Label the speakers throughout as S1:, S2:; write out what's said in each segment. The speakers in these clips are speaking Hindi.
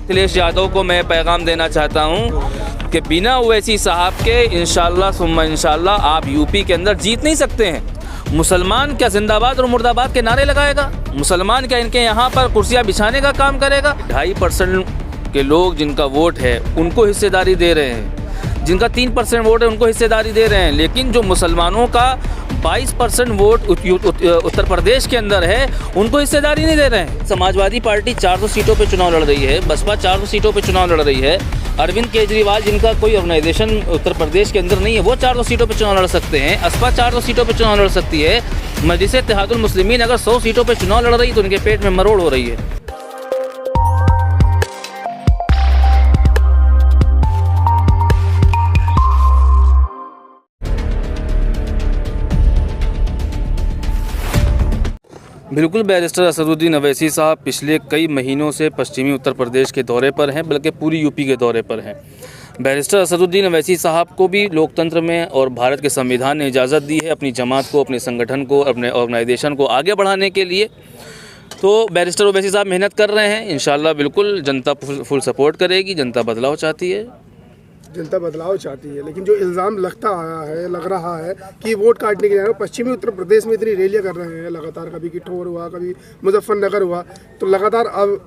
S1: अखिलेश यादव को मैं पैगाम देना चाहता हूं कि बिना ओवैसी साहब के इंशाल्लाह सुम्मा इंशाल्लाह आप यूपी के अंदर जीत नहीं सकते हैं। मुसलमान क्या जिंदाबाद और मुर्दाबाद के नारे लगाएगा? मुसलमान क्या इनके यहाँ पर कुर्सियाँ बिछाने का काम करेगा? 2.5% के लोग जिनका वोट है उनको हिस्सेदारी दे रहे हैं, जिनका 3% वोट है उनको हिस्सेदारी दे रहे हैं, लेकिन जो मुसलमानों का 22% वोट उत्तर प्रदेश के अंदर है उनको हिस्सेदारी नहीं दे रहे हैं। समाजवादी पार्टी 400 सीटों पे चुनाव लड़ रही है, बसपा 400 सीटों पे चुनाव लड़ रही है। अरविंद केजरीवाल जिनका कोई ऑर्गेनाइजेशन उत्तर प्रदेश के अंदर नहीं है वो 400 सीटों पे चुनाव लड़ सकते हैं। असपा 400 सीटों पे चुनाव लड़ सकती है। मजलिस इत्तेहादुल मुस्लिमीन अगर 100 सीटों पे चुनाव लड़ रही है तो उनके पेट में मरोड़ हो रही है। बिल्कुल, बैरिस्टर असदुद्दीन अवैसी साहब पिछले कई महीनों से पश्चिमी उत्तर प्रदेश के दौरे पर हैं, बल्कि पूरी यूपी के दौरे पर हैं। बैरिस्टर असदुद्दीन अवैसी साहब को भी लोकतंत्र में और भारत के संविधान ने इजाज़त दी है अपनी जमात को, अपने संगठन को, अपने ऑर्गेनाइजेशन को आगे बढ़ाने के लिए। तो बैरिस्टर अवैसी साहब मेहनत कर रहे हैं। इंशाल्लाह बिल्कुल जनता फुल सपोर्ट करेगी। जनता बदलाव चाहती है,
S2: जनता बदलाव चाहती है, लेकिन जो इल्ज़ाम लग रहा है कि वोट काटने के लिए पश्चिमी उत्तर प्रदेश में इतनी रैलियां कर रहे हैं लगातार, कभी किठौर हुआ, कभी मुजफ्फरनगर हुआ, तो लगातार अब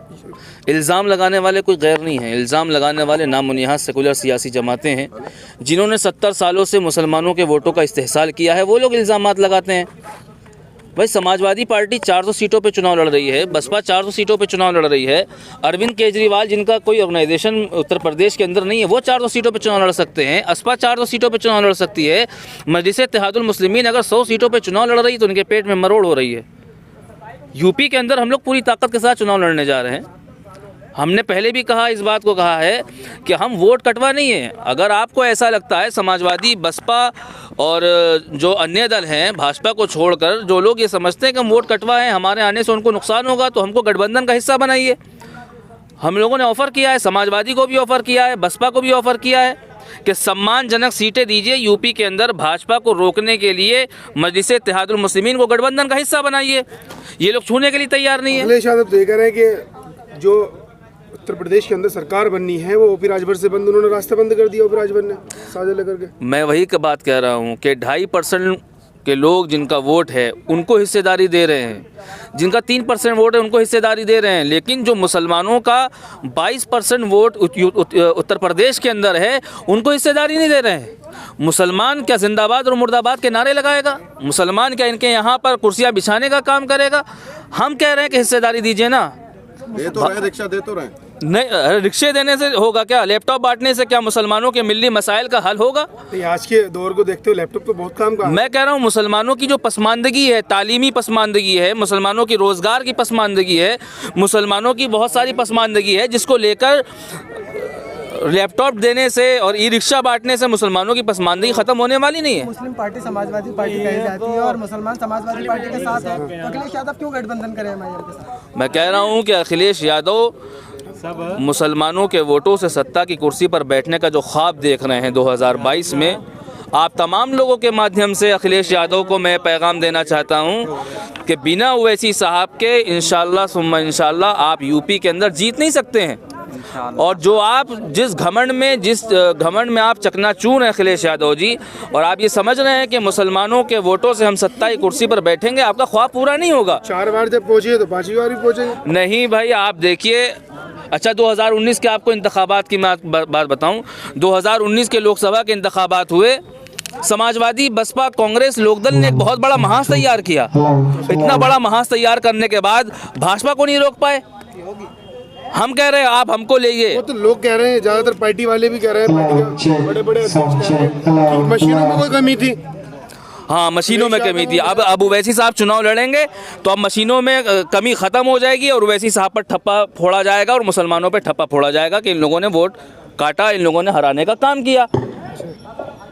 S1: इल्ज़ाम लगाने वाले कोई गैर नहीं है। इल्ज़ाम लगाने वाले नामुनिहाद सेकुलर सियासी जमातें हैं जिन्होंने 70 सालों से मुसलमानों के वोटों का इस्तेहसाल किया है, वो लोग इल्ज़ामात लगाते हैं। भाई, समाजवादी पार्टी 400 सीटों पे चुनाव लड़ रही है, बसपा 400 सीटों पे चुनाव लड़ रही है। अरविंद केजरीवाल जिनका कोई ऑर्गेनाइजेशन उत्तर प्रदेश के अंदर नहीं है वो 400 सीटों पे चुनाव लड़ सकते हैं। असपा 400 सीटों पे चुनाव लड़ सकती है। मजलिस इत्तेहादुल मुस्लिमीन अगर 100 सीटों पे चुनाव लड़ रही है तो उनके पेट में मरोड़ हो रही है। यूपी के अंदर हम लोग पूरी ताकत के साथ चुनाव लड़ने जा रहे हैं। हमने पहले भी कहा, इस बात को कहा है कि हम वोट कटवा नहीं है। अगर आपको ऐसा लगता है समाजवादी, बसपा और जो अन्य दल हैं भाजपा को छोड़कर, जो लोग ये समझते हैं कि हम वोट कटवा है, हमारे आने से उनको नुकसान होगा, तो हमको गठबंधन का हिस्सा बनाइए। हम लोगों ने ऑफ़र किया है, समाजवादी को भी ऑफ़र किया है, बसपा को भी ऑफ़र किया है कि सम्मानजनक सीटें दीजिए यूपी के अंदर। भाजपा को रोकने के लिए मजलिस इत्तेहादुल मुस्लिमीन को गठबंधन का हिस्सा बनाइए। ये लोग छूने के लिए तैयार नहीं है।
S2: अखिलेश यादव देख रहे हैं कि जो उत्तर प्रदेश के अंदर सरकार बननी है वो ओपी राजभर से बंद, उन्होंने रास्ता बंद कर दिया ओपी राजभर ने साझा लेकर के।
S1: मैं वही की बात कह रहा हूँ कि 2.5% के लोग जिनका वोट है उनको हिस्सेदारी दे रहे हैं, जिनका 3% वोट है उनको हिस्सेदारी दे रहे हैं, लेकिन जो मुसलमानों का 22% वोट उत्तर प्रदेश के अंदर है उनको हिस्सेदारी नहीं दे रहे हैं। मुसलमान क्या जिंदाबाद और मुर्दाबाद के नारे लगाएगा? मुसलमान क्या इनके यहाँ पर कुर्सियाँ बिछाने का काम करेगा? हम कह रहे हैं कि हिस्सेदारी दीजिए ना।
S3: दे तो रहे, रिक्शा दे तो रहे
S1: नहीं, रिक्शे देने से होगा क्या? लैपटॉप बांटने से क्या मुसलमानों के मिली मसाइल का हल होगा?
S2: आज के दौर को देखते हो लैपटॉप तो बहुत काम का।
S1: मैं कह रहा हूँ मुसलमानों की जो पसमानदगी है, तालीमी पसमानदगी है, मुसलमानों की रोज़गार की पसमानदगी है, मुसलमानों की बहुत सारी पसमानदगी है, जिसको लेकर लैपटॉप देने से और ई रिक्शा बांटने से मुसलमानों की पसमानदगी ख़त्म होने वाली नहीं है।
S4: मुस्लिम पार्टी समाजवादी पार्टी कही जाती है और मुसलमान समाजवादी पार्टी के साथ है, तो अखिलेश यादव क्यों गठबंधन करे एमआईएम के साथ?
S1: मैं कह रहा हूँ कि अखिलेश यादव मुसलमानों के वोटों से सत्ता की कुर्सी पर बैठने का जो ख्वाब देख रहे हैं 2022 में, आप तमाम लोगों के माध्यम से अखिलेश यादव को मैं पैगाम देना चाहता हूं कि बिना ओवैसी साहब के इंशाल्लाह सुम्मा इंशाल्लाह आप यूपी के अंदर जीत नहीं सकते हैं। और जो आप जिस घमंड में आप चकनाचूर हैं अखिलेश यादव जी, और आप ये समझ रहे हैं कि मुसलमानों के वोटों से हम सत्ता की कुर्सी पर बैठेंगे, आपका ख्वाब पूरा नहीं होगा।
S2: 4 बार जब पहुंचे तो 5वीं बार भी पहुंचेंगे।
S1: नहीं भाई, आप देखिए। अच्छा, 2019 के आपको इंतखाबात की मैं बात बताऊं। 2019 के लोकसभा के इंतखाबात हुए, समाजवादी, बसपा, कांग्रेस, लोकदल ने एक बहुत बड़ा महाज तैयार किया। इतना बड़ा महाज तैयार करने के बाद भाजपा को नहीं रोक पाए। हम कह रहे हैं आप हमको ले,
S2: वो तो लोग कह रहे हैं, ज्यादातर पार्टी वाले भी कह रहे हैं, बड़े-बड़े मशीनों में कोई कमी थी।
S1: हाँ, मशीनों में कमी थी। अब ओवैसी साहब चुनाव लड़ेंगे तो अब मशीनों में कमी ख़त्म हो जाएगी और ओवैसी साहब पर ठप्पा फोड़ा जाएगा और मुसलमानों पर ठप्पा फोड़ा जाएगा कि इन लोगों ने वोट काटा, इन लोगों ने हराने का काम किया।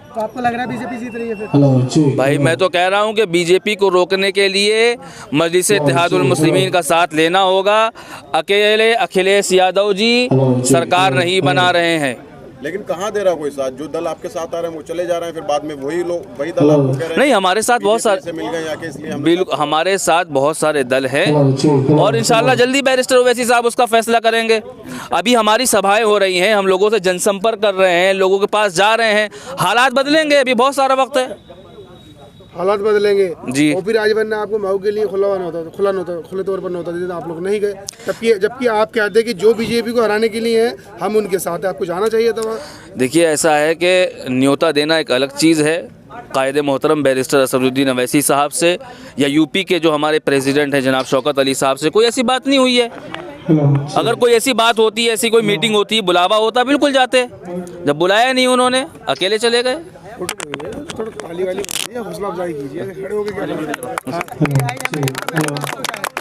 S4: तो आपको लग रहा है बीजेपी जीत रही है फिर?
S1: भाई, मैं तो कह रहा हूँ कि बीजेपी को रोकने के लिए मजलिस इत्तेहादुल मुस्लिमीन का साथ लेना होगा। अकेले अखिलेश यादव जी सरकार नहीं बना रहे हैं।
S3: लेकिन कहाँ दे रहा कोई साथ? जो दल आपके साथ आ रहे हैं वो चले जा रहे हैं, फिर बाद में वही लोग वही दल आपको कह रहे हैं
S1: नहीं, हमारे साथ बहुत
S3: बीजेपी
S1: सारे
S3: से मिल गए आके, इसलिए हम
S1: बिल्कुल हमारे साथ बहुत सारे दल हैं और इंशाल्लाह जल्दी बैरिस्टर ओवैसी साहब उसका फैसला करेंगे। अभी हमारी सभाएं हो रही हैं, हम लोगों से जनसंपर्क कर रहे हैं, लोगों के पास जा रहे हैं, हालात बदलेंगे, अभी बहुत सारा वक्त है।
S2: हालात बदलेंगे
S1: जी।
S2: और फिर राजभवन ने आपको मऊ के लिए खुले तौर पर नौता देते, आप लोग नहीं गए, जबकि आप कहते हैं कि जो बीजेपी को हराने के लिए है हम उनके साथ हैं, आपको जाना चाहिए था वहाँ।
S1: देखिए, ऐसा है कि न्योता देना एक अलग चीज़ है। कायदे मोहतरम बैरिस्टर असदुद्दीन अवैसी साहब से या यूपी के जो हमारे प्रेसिडेंट हैं जनाब शौकत अली साहब से कोई ऐसी बात नहीं हुई है। अगर कोई ऐसी बात होती है, ऐसी कोई मीटिंग होती, बुलावा होता, बिल्कुल जाते। जब बुलाया नहीं उन्होंने, अकेले चले गए।
S2: थोड़ा ताली वाली कीजिए, हौसला अफजाई कीजिए, खड़े होकर क्या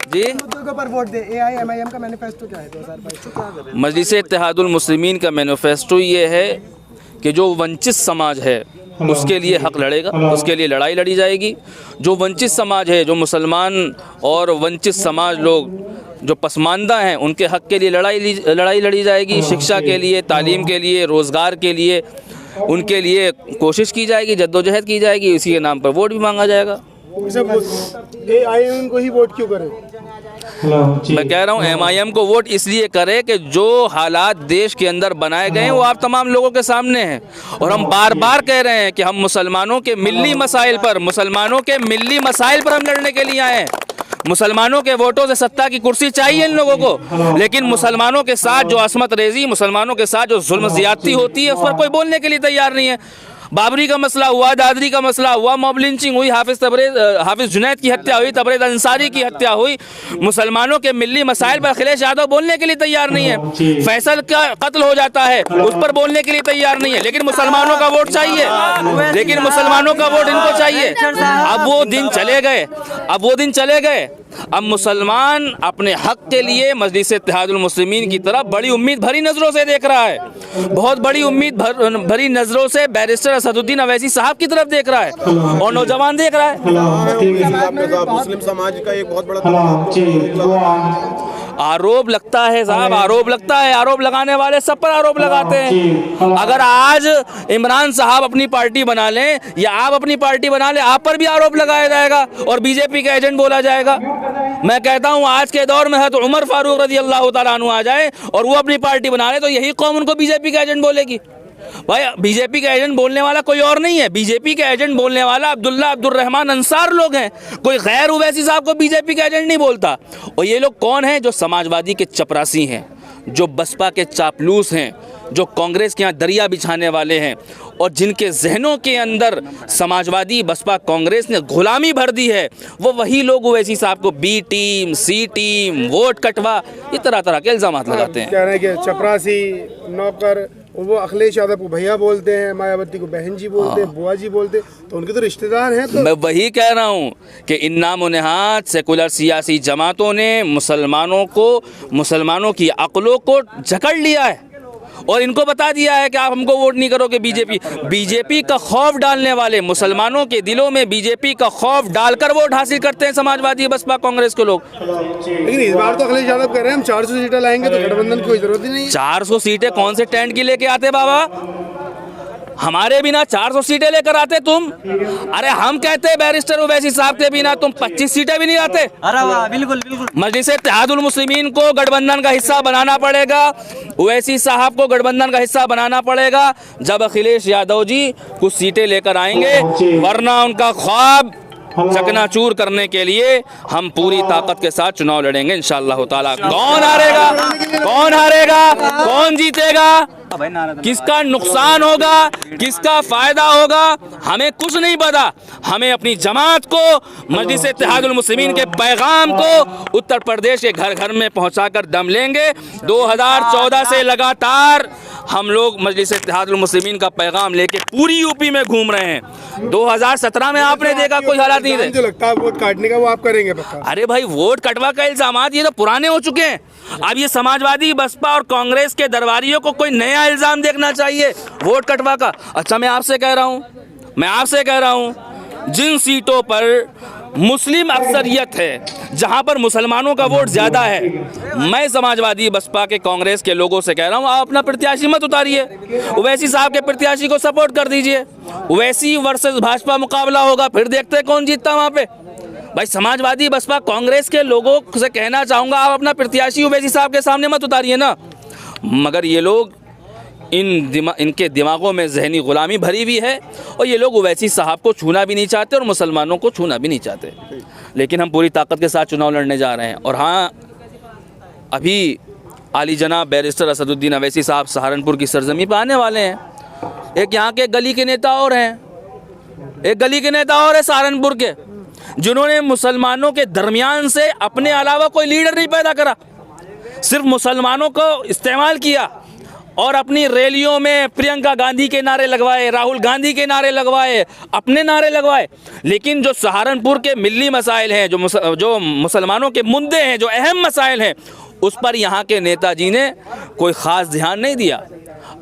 S1: जी,
S4: मुद्दों पर वोट दे। AIMIM का मैनिफेस्टो क्या है 2022 को, क्या कर रहे हैं?
S1: मजलिस इत्तेहादुल मुस्लिमीन का मैनिफेस्टो ये है कि जो वंचित समाज है उसके लिए हक लड़ेगा, उसके लिए लड़ाई लड़ी जाएगी। जो वंचित समाज है, जो मुसलमान और वंचित समाज लोग जो पसमानदा हैं, उनके हक के लिए लड़ाई लड़ी जाएगी। शिक्षा के लिए, तालीम के लिए, रोज़गार के लिए, उनके लिए कोशिश की जाएगी, जद्दोजहद की जाएगी। इसी के नाम पर वोट भी मांगा जाएगा।
S2: AIM को ही वोट क्यों करें?
S1: मैं कह रहा हूँ MIM को वोट इसलिए करें कि जो हालात देश के अंदर बनाए गए हैं वो आप तमाम लोगों के सामने हैं और हम बार बार कह रहे हैं कि हम मुसलमानों के मिल्ली मसाइल पर हम लड़ने के लिए आए हैं। मुसलमानों के वोटों से सत्ता की कुर्सी चाहिए इन लोगों को, लेकिन मुसलमानों के साथ जो असमत रेजी, मुसलमानों के साथ जो जुल्म ज़्यादती होती है उस पर कोई बोलने के लिए तैयार नहीं है। बाबरी का मसला हुआ, दादरी का मसला हुआ, मॉब लिंचिंग हुई, हाफिज जुनैद की हत्या हुई, तबरेज़ अंसारी की हत्या हुई। मुसलमानों के मिल्ली मसाइल पर अखिलेश यादव बोलने के लिए तैयार नहीं है। फैसल का कत्ल हो जाता है, उस पर बोलने के लिए तैयार नहीं है, लेकिन मुसलमानों का वोट चाहिए, लेकिन मुसलमानों का वोट इनको चाहिए। अब वो दिन चले गए, अब मुसलमान अपने हक के लिए मजलिस इत्तेहादुल मुस्लिमीन की तरफ बड़ी उम्मीद भरी नज़रों से देख रहा है, बहुत बड़ी उम्मीद भरी नज़रों से बैरिस्टर असदुद्दीन अवैसी साहब की तरफ देख रहा है और नौजवान देख रहा है।
S3: मुस्लिम समाज का एक बहुत बड़ा
S1: आरोप लगता है साहब, आरोप लगता है। आरोप लगाने वाले सब पर आरोप लगाते हैं। अगर आज इमरान साहब अपनी पार्टी बना लें या आप अपनी पार्टी बना लें, आप पर भी आरोप लगाया जाएगा और बीजेपी का एजेंट बोला जाएगा। मैं कहता हूं आज के दौर में हज़रत उमर फारूक रज़ी अल्लाह तआला अन्हु आ जाए और वो अपनी पार्टी बना ले तो यही कौम उनको बीजेपी का एजेंट बोलेगी। भाई, बीजेपी का एजेंट बोलने वाला कोई और नहीं है। बीजेपी का एजेंट बोलने वाला अब्दुर्रहमान अंसार लोग हैं। कोई गैर ओवैसी साहब को बीजेपी का एजेंट नहीं बोलता। और ये लोग कौन हैं? जो समाजवादी के चपरासी हैं, जो बसपा के चापलूस हैं, जो कांग्रेस के यहाँ दरिया बिछाने वाले हैं और जिनके जहनों के अंदर समाजवादी, बसपा, कांग्रेस ने गुलामी भर दी है, वो वही लोग ओवैसी साहब को बी टीम, सी टीम, वोट कटवा, ये तरह तरह के इल्ज़ाम लगाते हैं।
S2: कह रहे हैं कि चपरासी, नौकर, वो अखिलेश यादव को भैया बोलते हैं, मायावती को बहन जी बोलते हैं, बुआ जी बोलते हैं, तो उनके तो रिश्तेदार हैं। तो
S1: मैं वही कह रहा हूँ कि इन नामो-नेहाद सेकुलर सियासी जमातों ने मुसलमानों की अक्लों को जकड़ लिया है और इनको बता दिया है कि आप हमको वोट नहीं करोगे। बीजेपी का खौफ डालने वाले, मुसलमानों के दिलों में बीजेपी का खौफ डालकर वोट हासिल करते हैं समाजवादी, बसपा, कांग्रेस के लोग।
S2: लेकिन इस बार तो अखिलेश यादव कह रहे हैं हम 400 सीटें लाएंगे, तो गठबंधन की कोई जरूरत ही नहीं है।
S1: 400 सीटें कौन से टेंट की लेके आते बाबा? हमारे बिना 400 सीटें लेकर आते तुम? अरे हम कहते हैं बैरिस्टर ओवैसी साहब के बिना तुम 25 सीटें भी नहीं आते।
S4: अरे वाह, बिल्कुल बिल्कुल।
S1: मजलिस इत्तेहादुल मुस्लिमीन को गठबंधन का हिस्सा बनाना पड़ेगा, ओवैसी साहब को गठबंधन का हिस्सा बनाना पड़ेगा जब अखिलेश यादव जी कुछ सीटें लेकर आएंगे, वरना उनका ख्वाब चकनाचूर करने के लिए हम पूरी ताकत के साथ चुनाव लड़ेंगे इंशाअल्लाह ताला। कौन हारेगा, कौन जीतेगा, किसका नुकसान होगा, किसका फायदा होगा, हमें कुछ नहीं पता। हमें अपनी जमात को, मजलिस इत्तेहादुल मुस्लिमीन के पैगाम को उत्तर प्रदेश के घर घर में पहुंचाकर दम लेंगे। 2014 से लगातार हम लोग मजलिस इत्तेहादुल मुस्लिमीन का पैगाम लेके पूरी यूपी में घूम रहे हैं। 2017 में आपने देखा कोई हालात नहीं थे।
S2: जो लगता है वोट काटने का वो आप करेंगे पक्का?
S1: अरे भाई, वोट कटवा का इल्जामात ये तो पुराने हो चुके हैं। अब ये समाजवादी, बसपा और कांग्रेस के दरबारियों को कोई नया इल्जाम देखना चाहिए वोट कटवा का। अच्छा, मैं आपसे कह रहा हूँ जिन सीटों पर मुस्लिम अक्सरियत है, जहां पर मुसलमानों का वोट ज़्यादा है। मैं समाजवादी बसपा के कांग्रेस के लोगों से कह रहा हूं, आप अपना प्रत्याशी मत उतारिए, ओवैसी साहब के प्रत्याशी को सपोर्ट कर दीजिए। ओवैसी वर्सेस भाजपा मुकाबला होगा, फिर देखते हैं कौन जीतता वहाँ पे। भाई समाजवादी बसपा कांग्रेस के लोगों से कहना चाहूँगा, आप अपना प्रत्याशी ओवैसी साहब के सामने मत उतारिए ना। मगर ये लोग इनके दिमागों में जहनी गुलामी भरी हुई है और ये लोग ओवैसी साहब को छूना भी नहीं चाहते और मुसलमानों को छूना भी नहीं चाहते। लेकिन हम पूरी ताकत के साथ चुनाव लड़ने जा रहे हैं। और हाँ, अभी आली जनाब बैरिस्टर असदुद्दीन अवैसी साहब सहारनपुर की सरजमी पर आने वाले हैं। एक यहाँ के गली के नेता और हैं, एक गली के नेता और है सहारनपुर के, जिन्होंने मुसलमानों के दरमियान से अपने अलावा कोई लीडर नहीं पैदा करा, सिर्फ मुसलमानों को इस्तेमाल किया और अपनी रैलियों में प्रियंका गांधी के नारे लगवाए, राहुल गांधी के नारे लगवाए, अपने नारे लगवाए। लेकिन जो सहारनपुर के मिल्ली मसाइल हैं, जो मुसलमानों के मुद्दे हैं, जो अहम मसाइल हैं, उस पर यहाँ के नेताजी ने कोई ख़ास ध्यान नहीं दिया।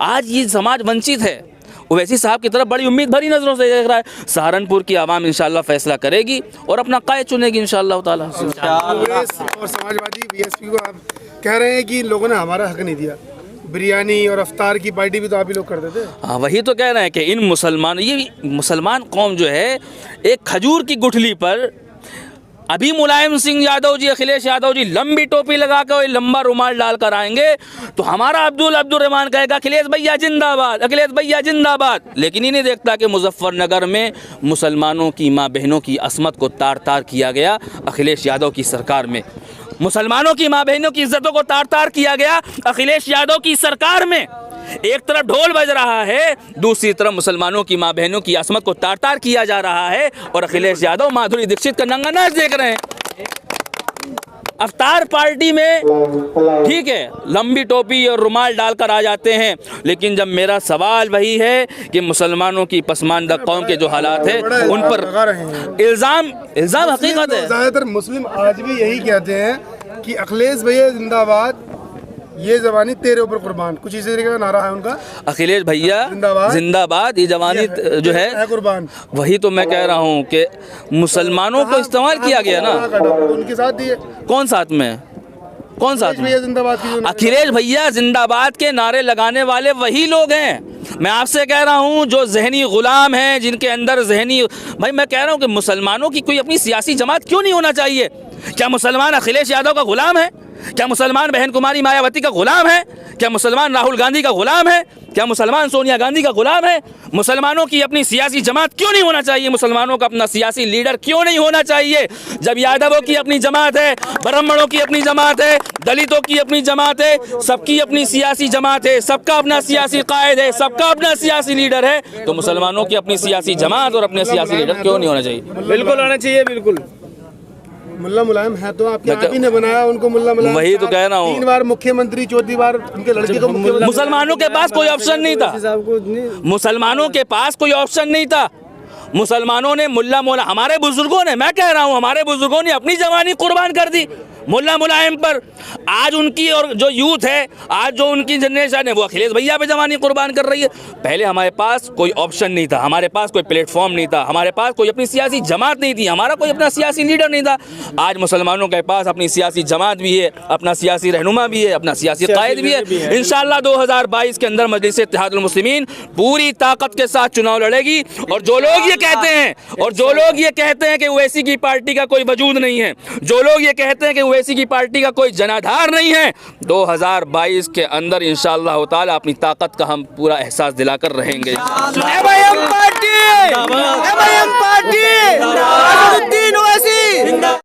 S1: आज ये समाज वंचित है। ओवैसी साहब की तरफ बड़ी उम्मीद भरी नज़रों से देख रहा है। सहारनपुर की आवाम इंशाल्लाह फैसला करेगी और अपना कायद चुनेगी इंशाल्लाह ताला।
S2: कांग्रेस और समाजवादी बीएसपी को आप कह रहे हैं कि इन लोगों ने हमारा हक नहीं दिया। बिरयानी और अफ्तार की पार्टी भी तो आप ही लोग करते थे।
S1: हाँ, वही तो कह रहे हैं कि इन ये मुसलमान कौम जो है, एक खजूर की गुठली पर अभी मुलायम सिंह यादव जी, अखिलेश यादव जी लंबी टोपी लगा कर लंबा रुमाल डालकर आएंगे तो हमारा अब्दुल रहमान कहेगा अखिलेश भैया जिंदाबाद, अखिलेश भैया जिंदाबाद। लेकिन ये नहीं देखता कि मुजफ्फरनगर में मुसलमानों की माँ बहनों की असमत को तार तार किया गया अखिलेश यादव की सरकार में। मुसलमानों की माँ बहनों की इज्जतों को तार तार किया गया अखिलेश यादव की सरकार में। एक तरफ ढोल बज रहा है, दूसरी तरफ मुसलमानों की माँ बहनों की असमत को तार तार किया जा रहा है और अखिलेश यादव माधुरी दीक्षित का नंगा नाच देख रहे हैं। अफ्तार पार्टी में ठीक है, लंबी टोपी और रुमाल डालकर आ जाते हैं, लेकिन जब मेरा सवाल वही है कि मुसलमानों की पसमानदा कौम के जो हालात है उन पर इल्ज़ाम हकीकत है।
S2: ज़्यादातर मुस्लिम आज भी यही कहते हैं कि अखिलेश भैया जिंदाबाद, ये जवानी तेरे ऊपर कुर्बान, कुछ इसी तरीके का नारा है उनका।
S1: अखिलेश भैया जिंदाबाद, ये जवानी जो है कुर्बान। वही तो मैं कह रहा हूँ कि मुसलमानों को इस्तेमाल किया गया ना।
S2: उनके साथ दिए
S1: कौन साथ में, कौन साथ में?
S2: जिंदाबाद,
S1: अखिलेश भैया जिंदाबाद के नारे लगाने वाले वही लोग हैं। मैं आपसे कह रहा हूं जो जहनी गुलाम हैं, जिनके अंदर जहनी, भाई मैं कह रहा हूं कि मुसलमानों की कोई अपनी सियासी जमात क्यों नहीं होना चाहिए? क्या मुसलमान अखिलेश यादव का गुलाम है? क्या मुसलमान बहन कुमारी मायावती का गुलाम है? क्या मुसलमान राहुल गांधी का गुलाम है? क्या मुसलमान सोनिया गांधी का गुलाम है? मुसलमानों की अपनी सियासी जमात क्यों नहीं होना चाहिए? मुसलमानों का अपना सियासी लीडर क्यों नहीं होना चाहिए? जब यादवों की अपनी जमात है, ब्राह्मणों की अपनी जमात है, दलितों की अपनी जमात है, सबकी अपनी सियासी जमात है, सबका अपना सियासी कायद है, सबका अपना सियासी लीडर है, तो मुसलमानों की अपनी सियासी जमात और अपने सियासी लीडर क्यों नहीं होना चाहिए?
S2: बिल्कुल आना चाहिए, बिल्कुल। मुल्ला मुलायम है तो आपके आप ही ने बनाया उनको मुल्ला मुलायम।
S1: वही तो कह रहा हूँ,
S2: 3 बार मुख्यमंत्री, 4थी बार उनके लड़के को मुख्यमंत्री।
S1: मुसलमानों के पास कोई ऑप्शन नहीं था, मुसलमानों के पास कोई ऑप्शन नहीं था। मुसलमानों ने मुल्ला हमारे बुजुर्गों ने, मैं कह रहा हूँ हमारे बुजुर्गों ने अपनी जवानी कुर्बान कर दी मुल्ला मुलायम पर। आज उनकी और जो यूथ है, आज जो उनकी जनरेशन है, वो अखिलेश भैया पे जवानी कुर्बान कर रही है। पहले हमारे पास कोई ऑप्शन नहीं था, हमारे पास कोई प्लेटफॉर्म नहीं था, हमारे पास कोई अपनी सियासी जमात नहीं थी, हमारा कोई अपना सियासी लीडर नहीं था। आज मुसलमानों के पास अपनी सियासी जमात भी है, अपना सियासी रहनुमा भी है, अपना सियासी कायद भी है। इंशाअल्लाह 2022 के अंदर मजलिस इत्तेहादुल मुस्लिमीन पूरी ताकत के साथ चुनाव लड़ेगी। और जो लोग ये कहते हैं कि ओवैसी की पार्टी का कोई वजूद नहीं है, जो लोग ये कहते हैं कि ओवैसी की पार्टी का कोई जनाधार नहीं है, 2022 के अंदर इंशाअल्लाह ताला अपनी ताकत का हम पूरा एहसास दिलाकर रहेंगे।
S4: MIM party, Asaduddin Owaisi.